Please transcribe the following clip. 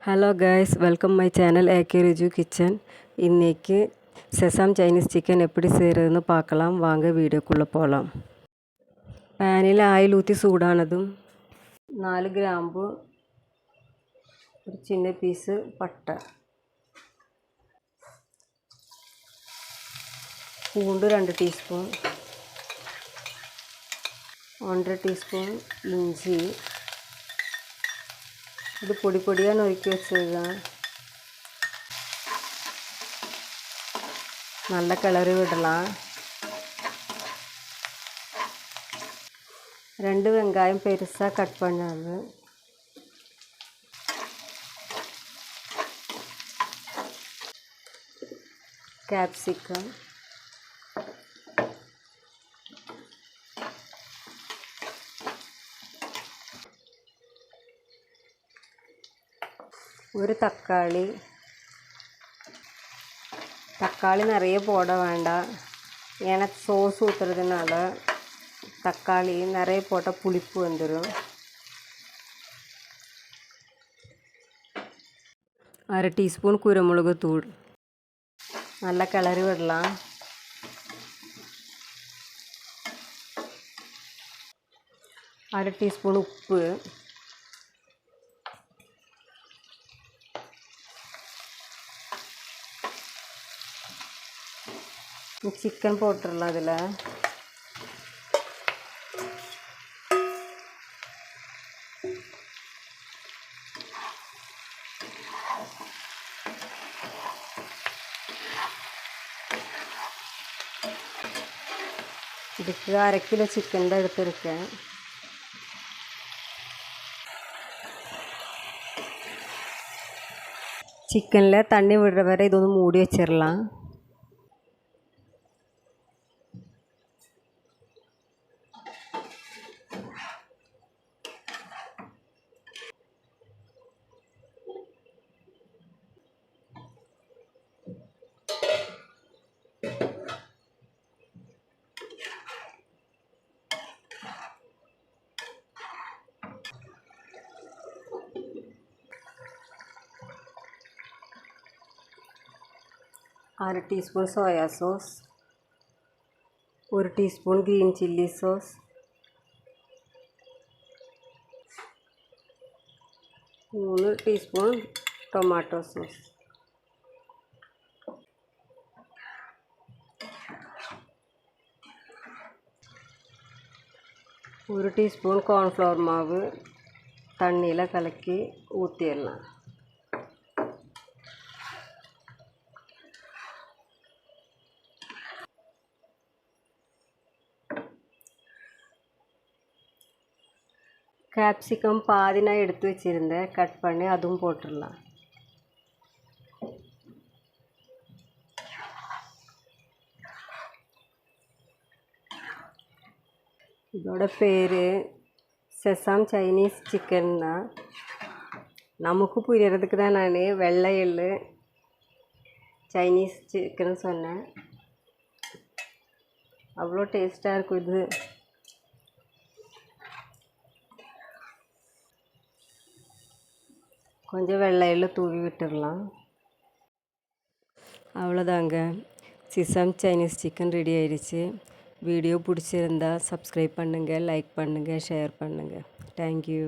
Hello guys, welcome my channel AK Riju kitchen. இன்றைக்கி sesame Chinese chicken எப்படி செய்கிறதுன்னு பார்க்கலாம். வாங்க வீடியோக்குள்ளே போகலாம். பேனில் ஆயில் ஊற்றி சூடானதும் 4 கிராம்பு, ஒரு சின்ன பீஸு பட்டை, பூண்டு 2 டீஸ்பூன், 1.5 டீஸ்பூன் இஞ்சி, இது பொடி பொடியாக நறுக்கி வச்சுருக்கேன். நல்லா கிளறி விடலாம். 2 வெங்காயம் பெருசாக கட் பண்ணது, கேப்சிகம், ஒரு தக்காளி நிறைய போட வேண்டாம், ஏன்னா சோஸ் ஊற்றுறதுனால தக்காளி நிறைய போட்டால் புளிப்பு வந்துடும். 1/2 டீஸ்பூன் குருமிளகு தூள், நல்லா கிளறி விடலாம். 1/2 டீஸ்பூன் உப்பு, சிக்கன் போட்டுடலாம். அதில் இதுக்கு 1/2 கிலோ சிக்கன் தான் எடுத்துருக்கேன். சிக்கனில் தண்ணி விடுற வரை இது வந்து மூடி வச்சிடலாம். अरे teaspoon soya sauce, 1 teaspoon green chilli sauce, 3 teaspoon tomato sauce, 1 teaspoon cornflour माவு தண்ணியில் கலக்கி ஊற்றிடலாம். கேப்சிகம் பாதி நான் எடுத்து வச்சுருந்தேன், கட் பண்ணி அதுவும் போட்டுடலாம். இதோட பேர் செசாம் சைனீஸ் சிக்கன் தான். நமக்கு புரியறதுக்கு தான் நான் வெள்ளை எள்ளு சைனீஸ் சிக்கன் சொன்னேன். அவ்வளோ டேஸ்ட்டாக இருக்கும் இது. கொஞ்சம் வெள்ளை எள்ளு தூவி விட்டுடலாம். அவ்வளோதாங்க, செசாம் சைனீஸ் சிக்கன் ரெடி ஆயிடுச்சு. வீடியோ பிடிச்சிருந்தா சப்ஸ்கிரைப் பண்ணுங்கள், லைக் பண்ணுங்கள், ஷேர் பண்ணுங்கள். தேங்க்யூ.